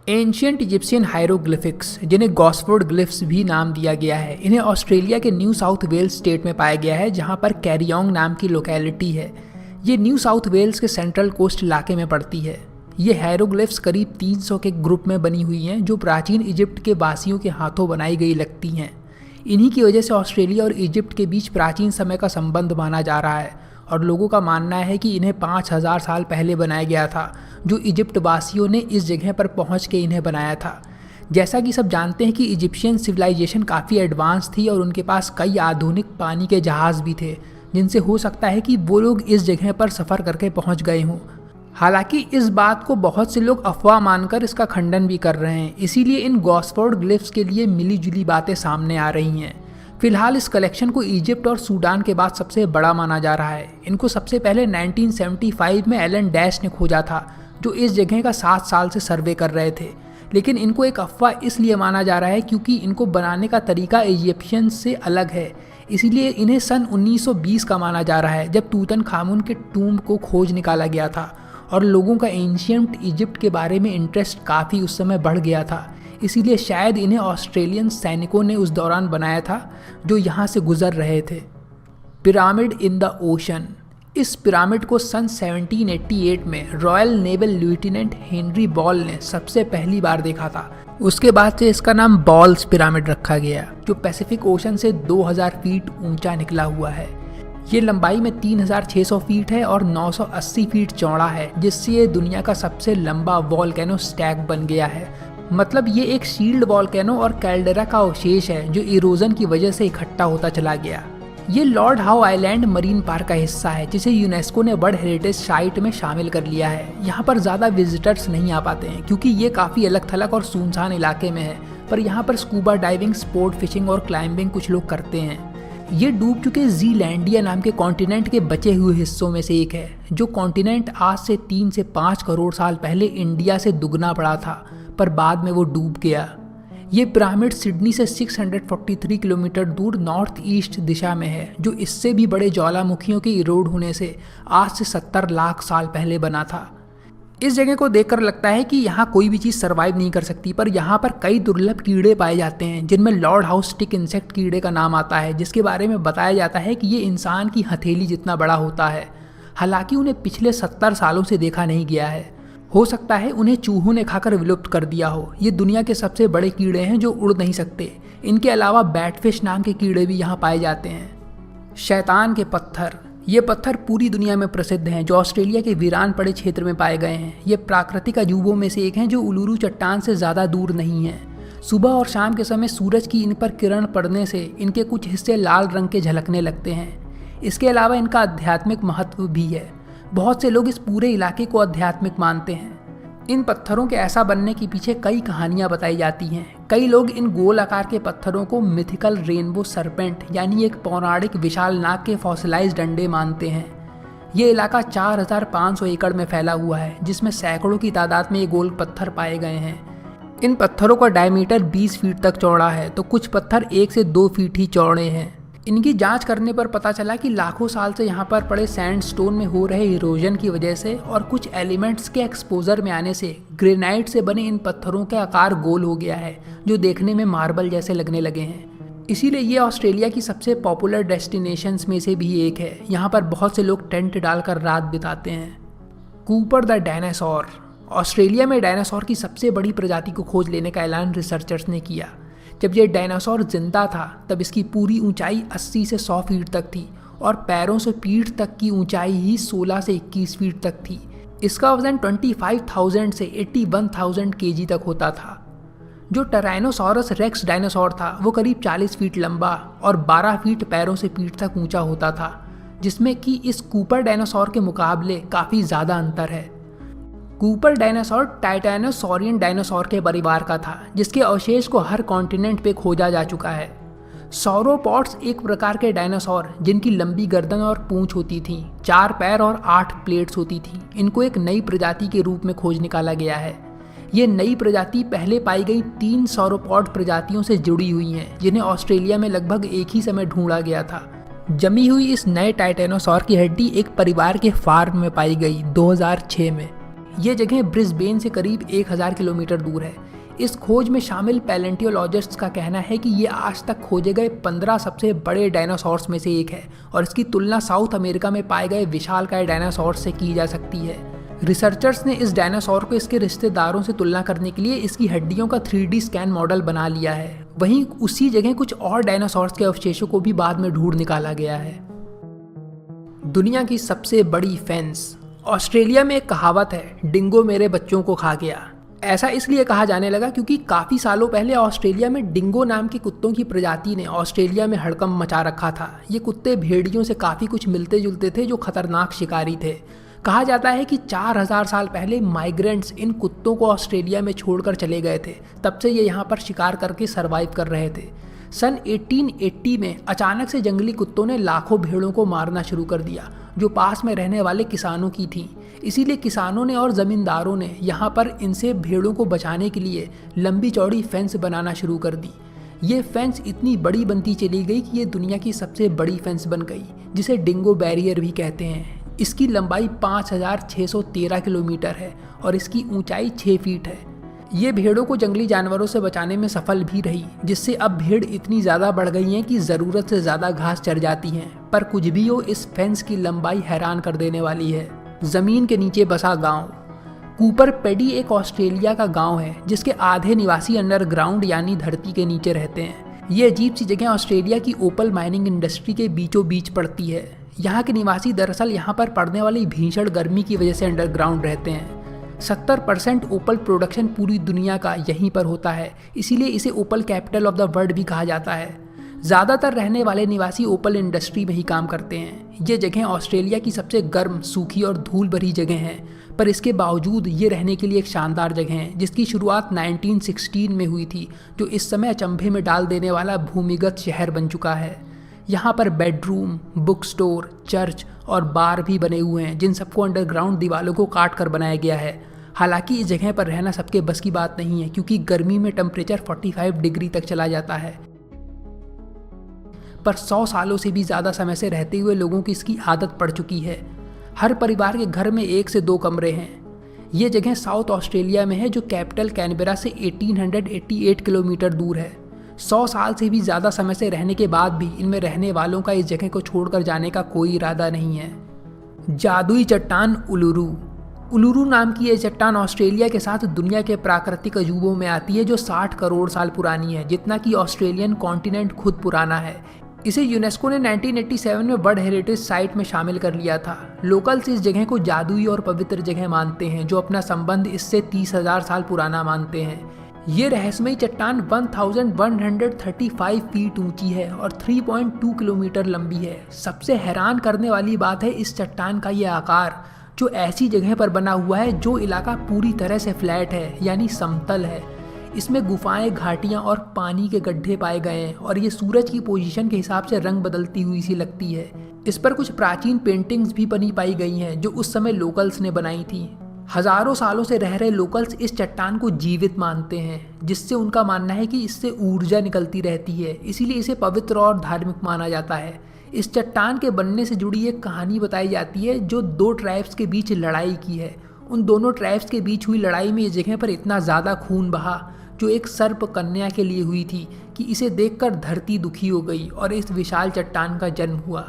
Ancient Egyptian hieroglyphics, जिन्हें गॉसफोर्ड glyphs भी नाम दिया गया है, इन्हें ऑस्ट्रेलिया के न्यू साउथ वेल्स स्टेट में पाया गया है, जहां पर कैरियोंग नाम की लोकेलिटी है। ये न्यू साउथ वेल्स के सेंट्रल कोस्ट इलाके में पड़ती है। ये हायरोग्लिफ्स करीब 300 के ग्रुप में बनी हुई हैं, जो प्राचीन इजिप्ट के वासियों के हाथों बनाई गई लगती हैं। इन्हीं की वजह से ऑस्ट्रेलिया और इजिप्ट के बीच प्राचीन समय का संबंध माना जा रहा है और लोगों का मानना है कि इन्हें 5000 साल पहले बनाया गया था, जो इजिप्ट वासियों ने इस जगह पर पहुंच के इन्हें बनाया था। जैसा कि सब जानते हैं कि इजिप्शियन सिविलाइजेशन काफ़ी एडवांस थी और उनके पास कई आधुनिक पानी के जहाज़ भी थे, जिनसे हो सकता है कि वो लोग इस जगह पर सफ़र करके पहुंच गए हों। हालांकि इस बात को बहुत से लोग अफवाह मानकर इसका खंडन भी कर रहे हैं, इसीलिए इन गॉसफोर्ड ग्लिफ्स के लिए मिली जुली बातें सामने आ रही हैं। फिलहाल इस कलेक्शन को इजिप्ट और सूडान के बाद सबसे बड़ा माना जा रहा है। इनको सबसे पहले 1975 में एलन डैश ने खोजा था, जो इस जगह का 7 साल से सर्वे कर रहे थे। लेकिन इनको एक अफवाह इसलिए माना जा रहा है क्योंकि इनको बनाने का तरीका इजिप्शियन से अलग है, इसीलिए इन्हें सन 1920 का माना जा रहा है, जब तूतनखामुन के टूम्ब को खोज निकाला गया था और लोगों का एंशियंट इजिप्ट के बारे में इंटरेस्ट काफ़ी उस समय बढ़ गया था। इसीलिए शायद इन्हें ऑस्ट्रेलियन सैनिकों ने उस दौरान बनाया था जो यहाँ से गुजर रहे थे। Pyramid in the ocean. इस पिरामिड को सन 1788 में royal naval lieutenant Henry ball ने सबसे पहली बार देखा था। उसके बाद से इसका नाम बॉल्स पिरामिड रखा गया, जो पैसिफिक ओशन से 2000 फीट ऊंचा निकला हुआ है। ये लंबाई में 3600 फीट है और 980 फीट चौड़ा है, जिससे ये दुनिया का सबसे लंबा वॉल्केनो स्टैक बन गया है। मतलब ये एक शील्ड वॉल्केनो और कैल्डेरा का अवशेष है, जो इरोजन की वजह से इकट्ठा होता चला गया। ये Lord how island marine park का हिस्सा है, जिसे यूनेस्को ने वर्ल्ड हेरिटेज साइट में शामिल कर लिया है। यहाँ पर ज़्यादा विजिटर्स नहीं आ पाते हैं क्योंकि ये काफ़ी अलग थलग और सुनसान इलाके में है, पर यहाँ पर स्कूबा डाइविंग, स्पोर्ट फिशिंग और क्लाइंबिंग कुछ लोग करते हैं। ये डूब चुके जीलैंडिया नाम के कॉन्टिनेंट के बचे हुए हिस्सों में से एक है, जो कॉन्टिनेंट आज से 3 से 5 करोड़ साल पहले इंडिया से दुगना बड़ा था, पर बाद में वो डूब गया। ये पिरामिड सिडनी से 643 किलोमीटर दूर नॉर्थ ईस्ट दिशा में है, जो इससे भी बड़े ज्वालामुखियों के इरोड होने से आज से 70 लाख साल पहले बना था। इस जगह को देखकर लगता है कि यहाँ कोई भी चीज़ सर्वाइव नहीं कर सकती, पर यहाँ पर कई दुर्लभ कीड़े पाए जाते हैं, जिनमें लॉर्ड हाउस स्टिक इंसेक्ट कीड़े का नाम आता है, जिसके बारे में बताया जाता है कि ये इंसान की हथेली जितना बड़ा होता है। हालांकि उन्हें पिछले 70 सालों से देखा नहीं गया है। हो सकता है उन्हें चूहों ने खाकर विलुप्त कर दिया हो। ये दुनिया के सबसे बड़े कीड़े हैं जो उड़ नहीं सकते। इनके अलावा बैटफिश नाम के कीड़े भी यहाँ पाए जाते हैं। शैतान के पत्थर। ये पत्थर पूरी दुनिया में प्रसिद्ध हैं, जो ऑस्ट्रेलिया के वीरान पड़े क्षेत्र में पाए गए हैं। ये प्राकृतिक अजूबों में से एक हैं, जो उलुरू चट्टान से ज़्यादा दूर नहीं है। सुबह और शाम के समय सूरज की इन पर किरण पड़ने से इनके कुछ हिस्से लाल रंग के झलकने लगते हैं। इसके अलावा इनका आध्यात्मिक महत्व भी है। बहुत से लोग इस पूरे इलाके को आध्यात्मिक मानते हैं। इन पत्थरों के ऐसा बनने के पीछे कई कहानियां बताई जाती हैं। कई लोग इन गोल आकार के पत्थरों को मिथिकल रेनबो सरपेंट, यानी एक पौराणिक विशाल नाग के फॉसिलाइज्ड अंडे मानते हैं। ये इलाका 4500 एकड़ में फैला हुआ है, जिसमें सैकड़ों की तादाद में ये गोल पत्थर पाए गए हैं। इन पत्थरों का डायमीटर 20 फीट तक चौड़ा है, तो कुछ पत्थर 1 से 2 फीट ही चौड़े हैं। इनकी जांच करने पर पता चला कि लाखों साल से यहाँ पर पड़े सैंडस्टोन में हो रहे इरोजन की वजह से और कुछ एलिमेंट्स के एक्सपोजर में आने से ग्रेनाइट से बने इन पत्थरों के आकार गोल हो गया है, जो देखने में मार्बल जैसे लगने लगे हैं। इसीलिए ये ऑस्ट्रेलिया की सबसे पॉपुलर डेस्टिनेशंस में से भी एक है। यहाँ पर बहुत से लोग टेंट डालकर रात बिताते हैं। Cooper the dinosaur. ऑस्ट्रेलिया में डायनासोर की सबसे बड़ी प्रजाति को खोज लेने का ऐलान रिसर्चर्स ने किया। जब ये डायनासोर जिंदा था तब इसकी पूरी ऊंचाई 80 से 100 फीट तक थी और पैरों से पीठ तक की ऊंचाई ही 16 से 21 फीट तक थी। इसका वजन 25,000 से 81,000 केजी तक होता था। जो टायरानोसॉरस रेक्स डायनासोर था वो करीब 40 फीट लंबा और 12 फीट पैरों से पीठ तक ऊंचा होता था, जिसमें कि इस कूपर डायनासोर के मुकाबले काफ़ी ज़्यादा अंतर है। कूपर डायनासोर टाइटैनोसॉरियन डायनासोर के परिवार का था, जिसके अवशेष को हर कॉन्टिनेंट पे खोजा जा चुका है। सौरोपॉड्स एक प्रकार के डायनासोर जिनकी लंबी गर्दन और पूंछ होती थी, 4 पैर और 8 प्लेट्स होती थी। इनको एक नई प्रजाति के रूप में खोज निकाला गया है। ये नई प्रजाति पहले पाई गई 3 सौरोपॉड प्रजातियों से जुड़ी हुई हैं, जिन्हें ऑस्ट्रेलिया में लगभग एक ही समय ढूंढा गया था। जमी हुई इस नए टाइटैनोसॉर की हड्डी एक परिवार के फार्म में पाई गई 2006 में। ये जगह ब्रिस्बेन से करीब 1000 किलोमीटर दूर है। इस खोज में शामिल पैलेंटियोलॉजिस्ट्स का कहना है कि ये आज तक खोजे गए 15 सबसे बड़े डायनासोर्स में से एक है और इसकी तुलना साउथ अमेरिका में पाए गए विशालकाय डायनासोर से की जा सकती है। रिसर्चर्स ने इस डायनासोर को इसके रिश्तेदारों से तुलना करने के लिए इसकी हड्डियों का 3D स्कैन मॉडल बना लिया है। वहीं उसी जगह कुछ और डायनासोर्स के अवशेषों को भी बाद में ढूंढ निकाला गया है। दुनिया की सबसे बड़ी फेंस। ऑस्ट्रेलिया में एक कहावत है, डिंगो मेरे बच्चों को खा गया। ऐसा इसलिए कहा जाने लगा क्योंकि काफ़ी सालों पहले ऑस्ट्रेलिया में डिंगो नाम की कुत्तों की प्रजाति ने ऑस्ट्रेलिया में हड़कंप मचा रखा था। ये कुत्ते भेड़ियों से काफ़ी कुछ मिलते जुलते थे जो खतरनाक शिकारी थे। कहा जाता है कि 4000 साल पहले माइग्रेंट्स इन कुत्तों को ऑस्ट्रेलिया में छोड़कर चले गए थे। तब से ये यहाँ पर शिकार करके सरवाइव कर रहे थे। सन 1880 में अचानक से जंगली कुत्तों ने लाखों भेड़ों को मारना शुरू कर दिया जो पास में रहने वाले किसानों की थी। इसीलिए किसानों ने और ज़मींदारों ने यहाँ पर इनसे भेड़ों को बचाने के लिए लंबी चौड़ी फेंस बनाना शुरू कर दी। ये फेंस इतनी बड़ी बनती चली गई कि ये दुनिया की सबसे बड़ी फेंस बन गई, जिसे डिंगो बैरियर भी कहते हैं। इसकी लंबाई 5613 किलोमीटर है और इसकी ऊंचाई 6 फीट है। ये भेड़ों को जंगली जानवरों से बचाने में सफल भी रही, जिससे अब भेड़ इतनी ज़्यादा बढ़ गई हैं कि ज़रूरत से ज़्यादा घास चर जाती हैं। पर कुछ भी हो, इस फेंस की लंबाई हैरान कर देने वाली है। ज़मीन के नीचे बसा गांव। कूपर पेडी एक ऑस्ट्रेलिया का गांव है जिसके आधे निवासी अंडरग्राउंड यानी धरती के नीचे रहते हैं। ये अजीब सी जगह ऑस्ट्रेलिया की ओपल माइनिंग इंडस्ट्री के बीचों बीच पड़ती है। यहाँ के निवासी दरअसल यहाँ पर पड़ने वाली भीषण गर्मी की वजह से अंडरग्राउंड रहते हैं। 70% ओपल प्रोडक्शन पूरी दुनिया का यहीं पर होता है, इसीलिए इसे ओपल कैपिटल ऑफ द वर्ल्ड भी कहा जाता है। ज़्यादातर रहने वाले निवासी ओपल इंडस्ट्री में ही काम करते हैं। ये जगह ऑस्ट्रेलिया की सबसे गर्म, सूखी और धूल भरी जगह है, पर इसके बावजूद ये रहने के लिए एक शानदार जगह है जिसकी शुरुआत 1916 में हुई थी, जो इस समय अचंभे में डाल देने वाला भूमिगत शहर बन चुका है। यहाँ पर बेडरूम, बुक स्टोर, चर्च और बार भी बने हुए हैं जिन सबको अंडरग्राउंड दीवारों को काट कर बनाया गया है। हालांकि इस जगह पर रहना सबके बस की बात नहीं है क्योंकि गर्मी में टेम्परेचर 45 डिग्री तक चला जाता है। पर 100 सालों से भी ज़्यादा समय से रहते हुए लोगों की इसकी आदत पड़ चुकी है। हर परिवार के घर में 1 से 2 कमरे हैं। ये जगह साउथ ऑस्ट्रेलिया में है जो कैपिटल कैनबेरा से 1888 किलोमीटर दूर है। 100 साल से भी ज़्यादा समय से रहने के बाद भी इनमें रहने वालों का इस जगह को छोड़कर जाने का कोई इरादा नहीं है। जादुई चट्टान उलुरू। उलुरू नाम की यह चट्टान ऑस्ट्रेलिया के साथ दुनिया के प्राकृतिक अजूबों में आती है जो 60 करोड़ साल पुरानी है, जितना कि ऑस्ट्रेलियन कॉन्टिनेंट खुद पुराना है। इसे यूनेस्को ने 1987 में वर्ल्ड हेरिटेज साइट में शामिल कर लिया था। लोकल्स इस जगह को जादुई और पवित्र जगह मानते हैं जो अपना संबंध इससे 30,000 साल पुराना मानते हैं। ये रहस्यमयी चट्टान 1135 फीट ऊंची है और 3.2 किलोमीटर लंबी है। सबसे हैरान करने वाली बात है इस चट्टान का ये आकार, जो ऐसी जगह पर बना हुआ है जो इलाका पूरी तरह से फ्लैट है यानी समतल है। इसमें गुफाएं, घाटियां और पानी के गड्ढे पाए गए हैं और ये सूरज की पोजीशन के हिसाब से रंग बदलती हुई सी लगती है। इस पर कुछ प्राचीन पेंटिंग्स भी बनी पाई गई हैं जो उस समय लोकल्स ने बनाई थी। हजारों सालों से रह रहे लोकल्स इस चट्टान को जीवित मानते हैं, जिससे उनका मानना है कि इससे ऊर्जा निकलती रहती है, इसीलिए इसे पवित्र और धार्मिक माना जाता है। इस चट्टान के बनने से जुड़ी एक कहानी बताई जाती है जो 2 ट्राइब्स के बीच लड़ाई की है। उन दोनों ट्राइब्स के बीच हुई लड़ाई में इस जगह पर इतना ज़्यादा खून बहा जो एक सर्प कन्या के लिए हुई थी कि इसे देखकर धरती दुखी हो गई और इस विशाल चट्टान का जन्म हुआ।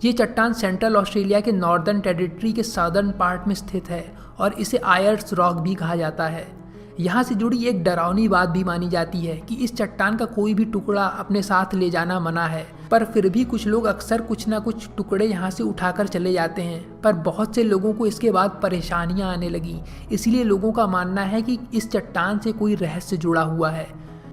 ये चट्टान सेंट्रल ऑस्ट्रेलिया के नॉर्दर्न टेरिटरी के सदर्न पार्ट में स्थित है और इसे आयर्स रॉक भी कहा जाता है। यहाँ से जुड़ी एक डरावनी बात भी मानी जाती है कि इस चट्टान का कोई भी टुकड़ा अपने साथ ले जाना मना है, पर फिर भी कुछ लोग अक्सर कुछ ना कुछ टुकड़े यहाँ से उठाकर चले जाते हैं। पर बहुत से लोगों को इसके बाद परेशानियाँ आने लगी, इसलिए लोगों का मानना है कि इस चट्टान से कोई रहस्य जुड़ा हुआ है।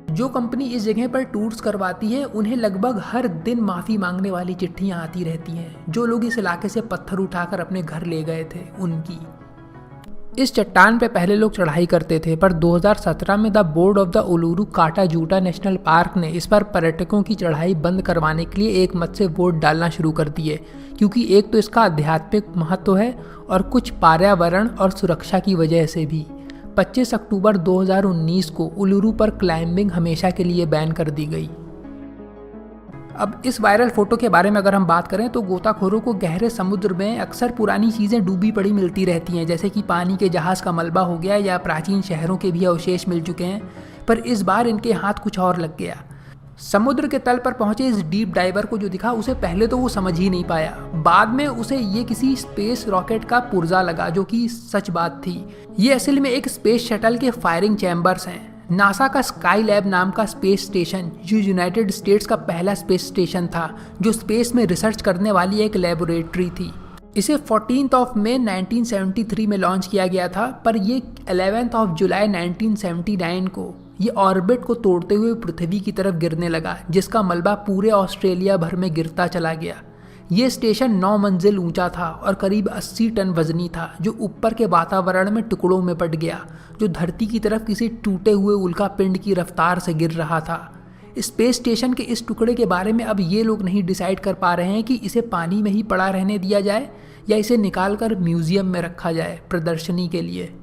जो कंपनी इस जगह पर टूर्स करवाती है उन्हें लगभग हर दिन माफ़ी मांगने वाली चिट्ठियाँ आती रहती हैं। जो लोग इस इलाके से पत्थर उठाकर अपने घर ले गए थे उनकी। इस चट्टान पे पहले लोग चढ़ाई करते थे, पर 2017 में the board of the Uluru Kata Tjuta national park ने इस पर पर्यटकों की चढ़ाई बंद करवाने के लिए एक मत से वोट डालना शुरू कर दिए, क्योंकि एक तो इसका आध्यात्मिक महत्व है और कुछ पर्यावरण और सुरक्षा की वजह से भी। 25 अक्टूबर 2019 को उलुरू पर क्लाइंबिंग हमेशा के लिए बैन कर दी गई। अब इस वायरल फोटो के बारे में अगर हम बात करें तो गोताखोरों को गहरे समुद्र में अक्सर पुरानी चीज़ें डूबी पड़ी मिलती रहती हैं, जैसे कि पानी के जहाज़ का मलबा हो गया या प्राचीन शहरों के भी अवशेष मिल चुके हैं। पर इस बार इनके हाथ कुछ और लग गया। समुद्र के तल पर पहुंचे इस डीप डाइवर को जो दिखा, उसे पहले तो वो समझ ही नहीं पाया। बाद में उसे ये किसी स्पेस रॉकेट का पुर्जा लगा, जो कि सच बात थी। ये असल में एक स्पेस शटल के फायरिंग चैम्बर्स हैं। नासा का स्काई लैब नाम का स्पेस स्टेशन, जो यूनाइटेड स्टेट्स का पहला स्पेस स्टेशन था, जो स्पेस में रिसर्च करने वाली एक लेबोरेटरी थी। इसे 14 मई 1973 में लॉन्च किया गया था, पर ये 11 जुलाई 1979 को ये ऑर्बिट को तोड़ते हुए पृथ्वी की तरफ गिरने लगा, जिसका मलबा पूरे ऑस्ट्रेलिया भर में गिरता चला गया। ये स्टेशन 9 मंजिल ऊंचा था और करीब 80 टन वजनी था, जो ऊपर के वातावरण में टुकड़ों में बट गया, जो धरती की तरफ किसी टूटे हुए उल्का पिंड की रफ्तार से गिर रहा था। स्पेस स्टेशन के इस टुकड़े के बारे में अब ये लोग नहीं डिसाइड कर पा रहे हैं कि इसे पानी में ही पड़ा रहने दिया जाए या इसे निकाल कर म्यूजियम में रखा जाए प्रदर्शनी के लिए।